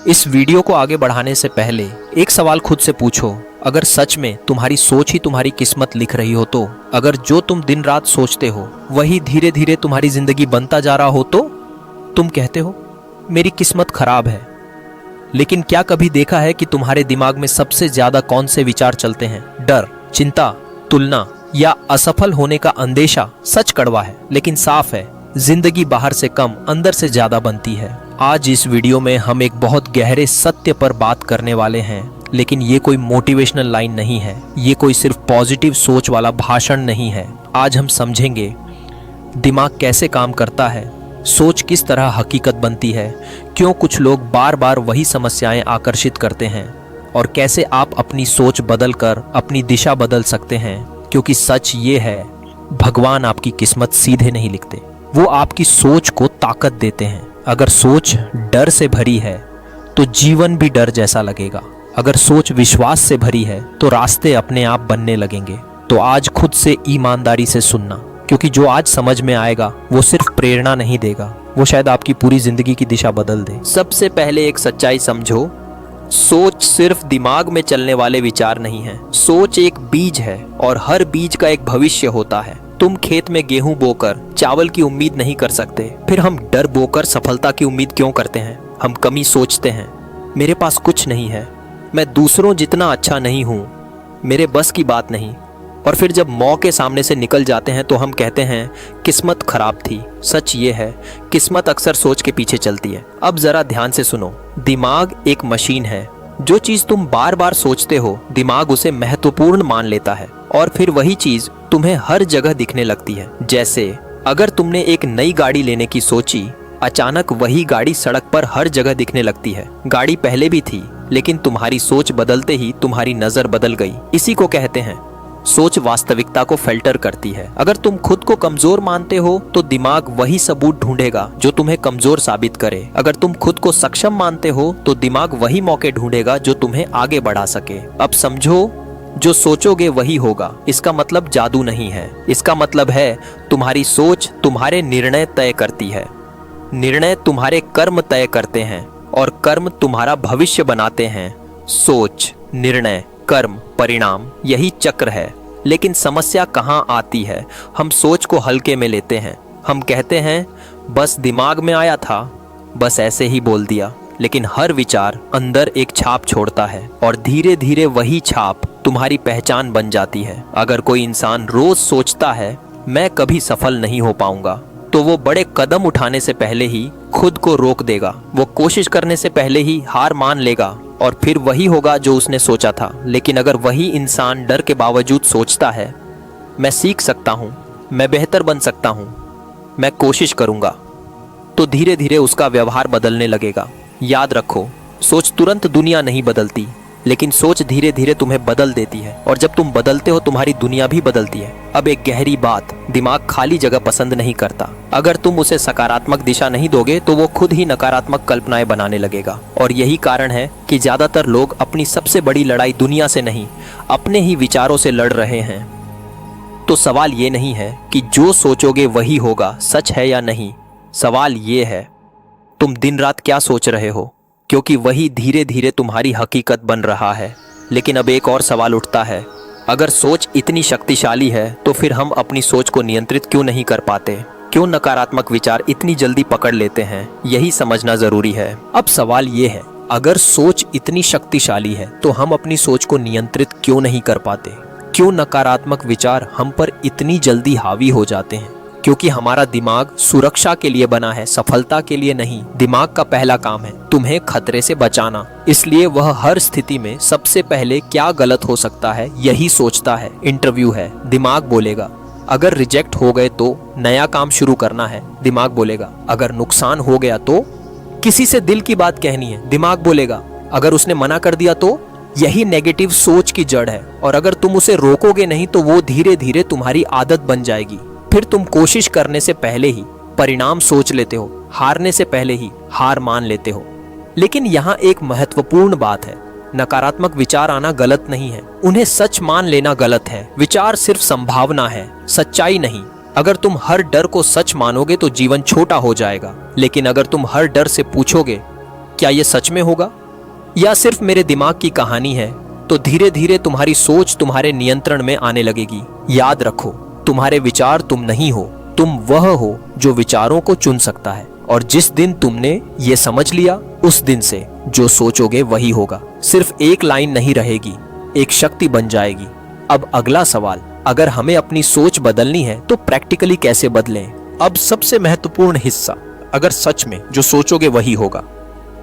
इस वीडियो को आगे बढ़ाने से पहले एक सवाल खुद से पूछो, अगर सच में तुम्हारी सोच ही तुम्हारी किस्मत लिख रही हो तो, अगर जो तुम दिन रात सोचते हो वही धीरे धीरे तुम्हारी जिंदगी बनता जा रहा हो तो तुम कहते हो मेरी किस्मत खराब है। लेकिन क्या कभी देखा है कि तुम्हारे दिमाग में सबसे ज्यादा कौन से विचार चलते हैं? डर, चिंता, तुलना या असफल होने का अंदेशा? सच कड़वा है लेकिन साफ है, जिंदगी बाहर से कम अंदर से ज्यादा बनती है। आज इस वीडियो में हम एक बहुत गहरे सत्य पर बात करने वाले हैं, लेकिन ये कोई मोटिवेशनल लाइन नहीं है, ये कोई सिर्फ पॉजिटिव सोच वाला भाषण नहीं है। आज हम समझेंगे दिमाग कैसे काम करता है, सोच किस तरह हकीकत बनती है, क्यों कुछ लोग बार बार वही समस्याएं आकर्षित करते हैं और कैसे आप अपनी सोच बदलकर अपनी दिशा बदल सकते हैं। क्योंकि सच ये है, भगवान आपकी किस्मत सीधे नहीं लिखते, वो आपकी सोच को ताकत देते हैं। अगर सोच डर से भरी है तो जीवन भी डर जैसा लगेगा, अगर सोच विश्वास से भरी है तो रास्ते अपने आप बनने लगेंगे। तो आज खुद से ईमानदारी से सुनना, क्योंकि जो आज समझ में आएगा वो सिर्फ प्रेरणा नहीं देगा, वो शायद आपकी पूरी जिंदगी की दिशा बदल दे। सबसे पहले एक सच्चाई समझो, सोच सिर्फ दिमाग में चलने वाले विचार नहीं है। सोच एक बीज है और हर बीज का एक भविष्य होता है। तुम खेत में गेहूं बोकर चावल की उम्मीद नहीं कर सकते, फिर हम डर बोकर सफलता की उम्मीद क्यों करते हैं? हम कमी सोचते हैं, मेरे पास कुछ नहीं है, मैं दूसरों जितना अच्छा नहीं हूँ, मेरे बस की बात नहीं। और फिर जब मौके सामने से निकल जाते हैं तो हम कहते हैं किस्मत खराब थी। सच ये है, किस्मत अक्सर सोच के पीछे चलती है। अब जरा ध्यान से सुनो, दिमाग एक मशीन है, जो चीज तुम बार बार सोचते हो दिमाग उसे महत्वपूर्ण मान लेता है और फिर वही चीज तुम्हें हर जगह दिखने लगती है। जैसे अगर तुमने एक नई गाड़ी लेने की सोची, अचानक वही गाड़ी सड़क पर हर जगह दिखने लगती है। गाड़ी पहले भी थी, लेकिन तुम्हारी सोच बदलते ही तुम्हारी नजर बदल गई। इसी को कहते हैं सोच वास्तविकता को फिल्टर करती है। अगर तुम खुद को कमजोर मानते हो तो दिमाग वही सबूत ढूंढेगा जो तुम्हें कमजोर साबित करे। अगर तुम खुद को सक्षम मानते हो तो दिमाग वही मौके ढूंढेगा जो तुम्हें आगे बढ़ा सके। अब समझो, जो सोचोगे वही होगा। इसका मतलब जादू नहीं है, इसका मतलब है तुम्हारी सोच तुम्हारे निर्णय तय करती है, निर्णय तुम्हारे कर्म तय करते हैं और कर्म तुम्हारा भविष्य बनाते हैं। सोच, निर्णय, कर्म, परिणाम, यही चक्र है। लेकिन समस्या कहाँ आती है? हम सोच को हल्के में लेते हैं। हम कहते हैं बस दिमाग में आया था, बस ऐसे ही बोल दिया। लेकिन हर विचार अंदर एक छाप छोड़ता है और धीरे धीरे वही छाप तुम्हारी पहचान बन जाती है। अगर कोई इंसान रोज सोचता है मैं कभी सफल नहीं हो पाऊंगा, तो वो बड़े कदम उठाने से पहले ही खुद को रोक देगा। वो कोशिश करने से पहले ही हार मान लेगा और फिर वही होगा जो उसने सोचा था। लेकिन अगर वही इंसान डर के बावजूद सोचता है मैं सीख सकता हूँ, मैं बेहतर बन सकता हूँ, मैं कोशिश करूँगा, तो धीरे धीरे उसका व्यवहार बदलने लगेगा। याद रखो, सोच तुरंत दुनिया नहीं बदलती, लेकिन सोच धीरे धीरे तुम्हें बदल देती है और जब तुम बदलते हो तुम्हारी दुनिया भी बदलती है। अब एक गहरी बात, दिमाग खाली जगह पसंद नहीं करता। अगर तुम उसे सकारात्मक दिशा नहीं दोगे तो वो खुद ही नकारात्मक कल्पनाएं बनाने लगेगा। और यही कारण है कि ज्यादातर लोग अपनी सबसे बड़ी लड़ाई दुनिया से नहीं, अपने ही विचारों से लड़ रहे हैं। तो सवाल ये नहीं है कि जो सोचोगे वही होगा, सच है या नहीं। सवाल ये है तुम दिन रात क्या सोच रहे हो, क्योंकि वही धीरे धीरे तुम्हारी हकीकत बन रहा है। लेकिन अब एक और सवाल उठता है, अगर सोच इतनी शक्तिशाली है तो फिर हम अपनी सोच को नियंत्रित क्यों नहीं कर पाते? क्यों नकारात्मक विचार इतनी जल्दी पकड़ लेते हैं? यही समझना जरूरी है। अब सवाल ये है, अगर सोच इतनी शक्तिशाली है तो हम अपनी सोच को नियंत्रित क्यों नहीं कर पाते? क्यों नकारात्मक विचार हम पर इतनी जल्दी हावी हो जाते हैं? क्योंकि हमारा दिमाग सुरक्षा के लिए बना है, सफलता के लिए नहीं। दिमाग का पहला काम है तुम्हें खतरे से बचाना, इसलिए वह हर स्थिति में सबसे पहले क्या गलत हो सकता है यही सोचता है। इंटरव्यू है, दिमाग बोलेगा अगर रिजेक्ट हो गए तो नया काम शुरू करना है, दिमाग बोलेगा अगर नुकसान हो गया तो किसी से दिल की बात कहनी है, दिमाग बोलेगा अगर उसने मना कर दिया तो। यही नेगेटिव सोच की जड़ है और अगर तुम उसे रोकोगे नहीं तो वो धीरे धीरे तुम्हारी आदत बन जाएगी। फिर तुम कोशिश करने से पहले ही परिणाम सोच लेते हो, हारने से पहले ही हार मान लेते हो। लेकिन यहाँ एक महत्वपूर्ण बात है, नकारात्मक विचार आना गलत नहीं है, उन्हें सच मान लेना गलत है। विचार सिर्फ संभावना है, सच्चाई नहीं। अगर तुम हर डर को सच मानोगे तो जीवन छोटा हो जाएगा, लेकिन अगर तुम हर डर से पूछोगे क्या ये सच में होगा या सिर्फ मेरे दिमाग की कहानी है? तो धीरे धीरे तुम्हारी सोच तुम्हारे नियंत्रण में आने लगेगी। याद रखो, तुम्हारे विचार तुम नहीं हो, तुम वह हो जो विचारों को चुन सकता है। और जिस दिन तुमने ये समझ लिया, उस दिन से जो सोचोगे वही होगा। सिर्फ एक लाइन नहीं रहेगी, एक शक्ति बन जाएगी। अब अगला सवाल, अगर हमें अपनी सोच बदलनी है तो प्रैक्टिकली कैसे बदलें? अब सबसे महत्वपूर्ण हिस्सा, अगर सच में जो सोचोगे वही होगा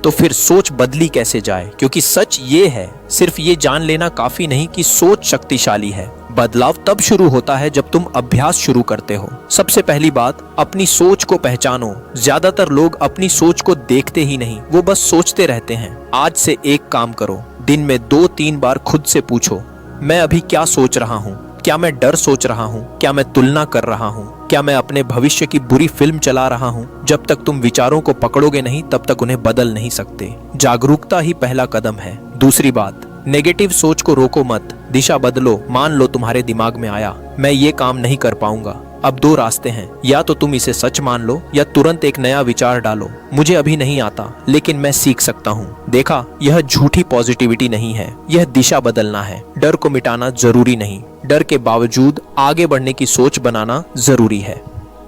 तो फिर सोच बदली कैसे जाए? क्योंकि सच ये है, सिर्फ ये जान लेना काफी नहीं कि सोच शक्तिशाली है। बदलाव तब शुरू होता है जब तुम अभ्यास शुरू करते हो। सबसे पहली बात, अपनी सोच को पहचानो। ज्यादातर लोग अपनी सोच को देखते ही नहीं, वो बस सोचते रहते हैं। आज से एक काम करो, दिन में 2-3 बार खुद से पूछो, मैं अभी क्या सोच रहा हूँ? क्या मैं डर सोच रहा हूँ? क्या मैं तुलना कर रहा हूँ? क्या मैं अपने भविष्य की बुरी फिल्म चला रहा हूँ? जब तक तुम विचारों को पकड़ोगे नहीं, तब तक उन्हें बदल नहीं सकते। जागरूकता ही पहला कदम है। दूसरी बात, नेगेटिव सोच को रोको मत, दिशा बदलो। मान लो तुम्हारे दिमाग में आया, मैं ये काम नहीं कर पाऊंगा। अब 2 रास्ते हैं, या तो तुम इसे सच मान लो या तुरंत एक नया विचार डालो, मुझे अभी नहीं आता लेकिन मैं सीख सकता हूँ। देखा, यह झूठी पॉजिटिविटी नहीं है, यह दिशा बदलना है। डर को मिटाना जरूरी नहीं, डर के बावजूद आगे बढ़ने की सोच बनाना जरूरी है।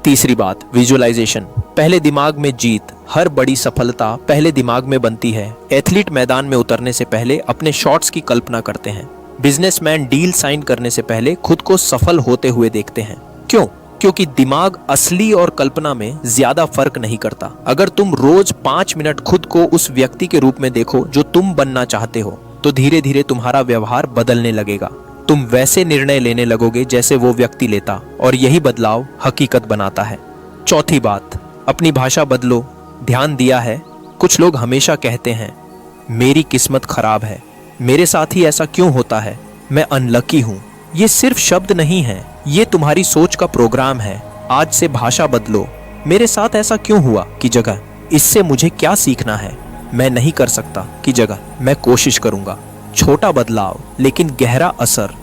तीसरी बात, विजुअलाइजेशन। पहले दिमाग में जीत, हर बड़ी सफलता पहले दिमाग में बनती है। एथलीट मैदान में उतरने से पहले अपने शॉट्स की कल्पना करते हैं। बिजनेसमैन डील साइन करने से पहले खुद को सफल होते हुए देखते हैं। क्यों? क्योंकि दिमाग असली और कल्पना में ज्यादा फर्क नहीं करता। अगर तुम रोज 5 मिनट खुद को उस व्यक्ति के रूप में देखो जो तुम बनना चाहते हो, तो धीरे धीरे तुम्हारा व्यवहार बदलने लगेगा। तुम वैसे निर्णय लेने लगोगे जैसे वो व्यक्ति लेता, और यही बदलाव हकीकत बनाता है। चौथी बात, अपनी भाषा बदलो। ध्यान दिया है, कुछ लोग हमेशा कहते हैं, मेरी किस्मत खराब है, मेरे साथ ही ऐसा क्यों होता है, मैं अनलकी हूँ। ये सिर्फ शब्द नहीं है, ये तुम्हारी सोच का प्रोग्राम है। आज से भाषा बदलो। मेरे साथ ऐसा क्यों हुआ की जगह इससे मुझे क्या सीखना है, मैं नहीं कर सकता की जगह मैं कोशिश करूंगा। छोटा बदलाव लेकिन गहरा असर।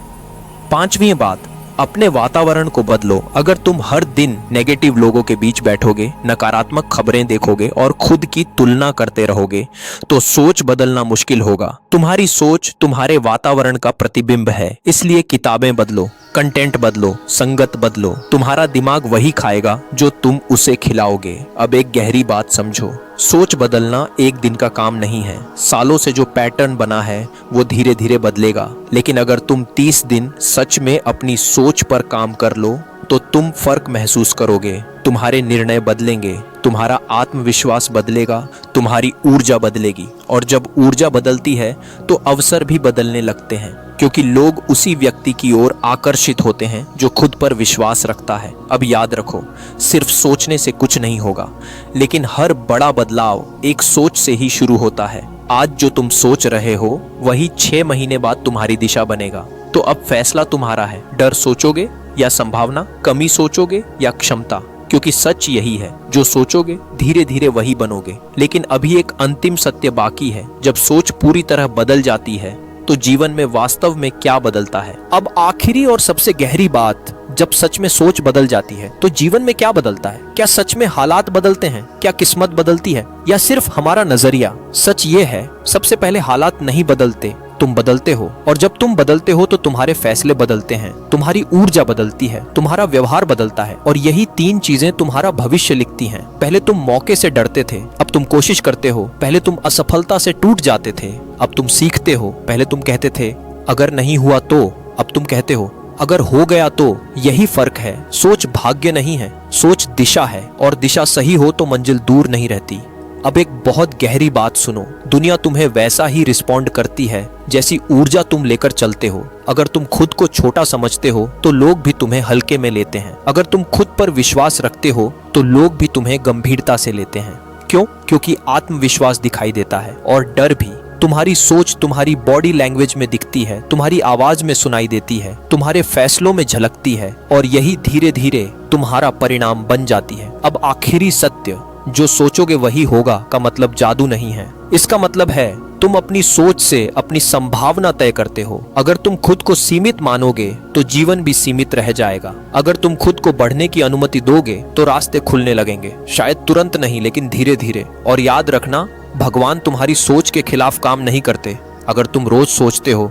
पांचवी बात, अपने वातावरण को बदलो। अगर तुम हर दिन नेगेटिव लोगों के बीच बैठोगे, नकारात्मक खबरें देखोगे और खुद की तुलना करते रहोगे, तो सोच बदलना मुश्किल होगा। तुम्हारी सोच तुम्हारे वातावरण का प्रतिबिंब है। इसलिए किताबें बदलो, कंटेंट बदलो, संगत बदलो। तुम्हारा दिमाग वही खाएगा जो तुम उसे खिलाओगे। अब एक गहरी बात समझो, सोच बदलना एक दिन का काम नहीं है। सालों से जो पैटर्न बना है वो धीरे धीरे बदलेगा। लेकिन अगर तुम 30 दिन सच में अपनी सोच पर काम कर लो, तो तुम फर्क महसूस करोगे। तुम्हारे निर्णय बदलेंगे, तुम्हारा आत्मविश्वास बदलेगा, तुम्हारी ऊर्जा बदलेगी। और जब ऊर्जा बदलती है तो अवसर भी बदलने लगते हैं, क्योंकि लोग उसी व्यक्ति की ओर आकर्षित होते हैं जो खुद पर विश्वास रखता है। अब याद रखो, सिर्फ सोचने से कुछ नहीं होगा, लेकिन हर बड़ा बदलाव एक सोच से ही शुरू होता है। आज जो तुम सोच रहे हो वही 6 महीने बाद तुम्हारी दिशा बनेगा। तो अब फैसला तुम्हारा है, डर सोचोगे या संभावना, कमी सोचोगे या क्षमता। क्योंकि सच यही है, जो सोचोगे धीरे धीरे वही बनोगे। लेकिन अभी एक अंतिम सत्य बाकी है, जब सोच पूरी तरह बदल जाती है तो जीवन में वास्तव में क्या बदलता है। अब आखिरी और सबसे गहरी बात, जब सच में सोच बदल जाती है तो जीवन में क्या बदलता है? क्या सच में हालात बदलते हैं? क्या किस्मत बदलती है या सिर्फ हमारा नजरिया? सच ये है, सबसे पहले हालात नहीं बदलते, तुम बदलते हो। और जब तुम बदलते हो तो तुम्हारे फैसले बदलते हैं, तुम्हारी ऊर्जा बदलती है, तुम्हारा व्यवहार बदलता है। और यही 3 चीजें तुम्हारा भविष्य लिखती हैं। पहले तुम मौके से डरते थे, अब तुम कोशिश करते हो। पहले तुम असफलता से टूट जाते थे, अब तुम सीखते हो। पहले तुम कहते थे अगर नहीं हुआ तो, अब तुम कहते हो अगर हो गया तो। यही फर्क है। सोच भाग्य नहीं है, सोच दिशा है, और दिशा सही हो तो मंजिल दूर नहीं रहती। अब एक बहुत गहरी बात सुनो, दुनिया तुम्हें वैसा ही रिस्पॉन्ड करती है जैसी ऊर्जा तुम लेकर चलते हो। अगर तुम खुद को छोटा समझते हो तो लोग भी तुम्हें हल्के में लेते हैं। अगर तुम खुद पर विश्वास रखते हो तो लोग भी तुम्हें गंभीरता से लेते हैं। क्यों? क्योंकि आत्मविश्वास दिखाई देता है, और डर भी। तुम्हारी सोच तुम्हारी बॉडी लैंग्वेज में दिखती है, तुम्हारी आवाज में सुनाई देती है, तुम्हारे फैसलों में झलकती है, और यही धीरे धीरे तुम्हारा परिणाम बन जाती है। अब आखिरी सत्य, जो सोचोगे वही होगा का मतलब जादू नहीं है। इसका मतलब है तुम अपनी सोच से अपनी संभावना तय करते हो। अगर तुम खुद को सीमित मानोगे तो जीवन भी सीमित रह जाएगा। अगर तुम खुद को बढ़ने की अनुमति दोगे तो रास्ते खुलने लगेंगे, शायद तुरंत नहीं लेकिन धीरे धीरे। और याद रखना, भगवान तुम्हारी सोच के खिलाफ काम नहीं करते। अगर तुम रोज सोचते हो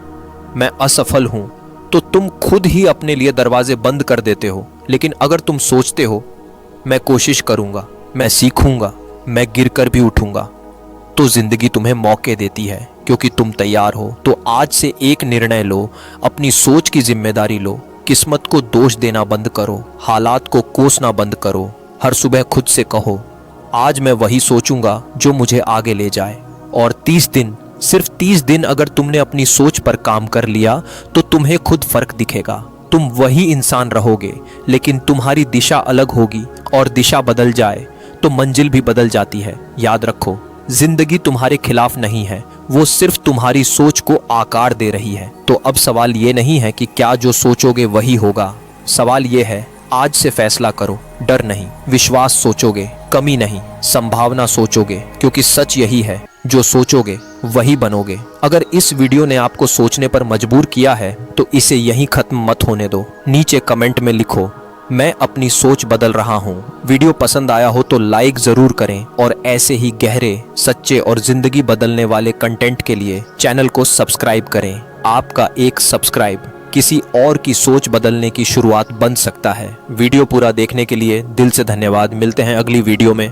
मैं असफल हूं, तो तुम खुद ही अपने लिए दरवाजे बंद कर देते हो। लेकिन अगर तुम सोचते हो मैं कोशिश करूंगा, मैं सीखूंगा, मैं गिरकर भी उठूंगा, तो जिंदगी तुम्हें मौके देती है क्योंकि तुम तैयार हो। तो आज से एक निर्णय लो, अपनी सोच की जिम्मेदारी लो। किस्मत को दोष देना बंद करो, हालात को कोसना बंद करो। हर सुबह खुद से कहो आज मैं वही सोचूंगा जो मुझे आगे ले जाए। और 30 दिन, सिर्फ 30 दिन अगर तुमने अपनी सोच पर काम कर लिया तो तुम्हें खुद फर्क दिखेगा। तुम वही इंसान रहोगे, लेकिन तुम्हारी दिशा अलग होगी। और दिशा बदल जाए तो मंजिल भी बदल जाती है। याद रखो, जिंदगी तुम्हारे खिलाफ नहीं है, वो सिर्फ तुम्हारी सोच को आकार दे रही है। तो अब सवाल ये नहीं है कि क्या जो सोचोगे वही होगा। सवाल ये है, आज से फैसला करो, डर नहीं, विश्वास सोचोगे, कमी नहीं, संभावना सोचोगे, क्योंकि सच यही है, जो सोचोगे वही बनोगे। अगर इस वीडियो ने आपको सोचने पर मजबूर किया है तो इसे यहीं खत्म मत होने दो। नीचे कमेंट में लिखो मैं अपनी सोच बदल रहा हूँ। वीडियो पसंद आया हो तो लाइक जरूर करें और ऐसे ही गहरे, सच्चे और जिंदगी बदलने वाले कंटेंट के लिए चैनल को सब्सक्राइब करें। आपका एक सब्सक्राइब किसी और की सोच बदलने की शुरुआत बन सकता है। वीडियो पूरा देखने के लिए दिल से धन्यवाद। मिलते हैं अगली वीडियो में।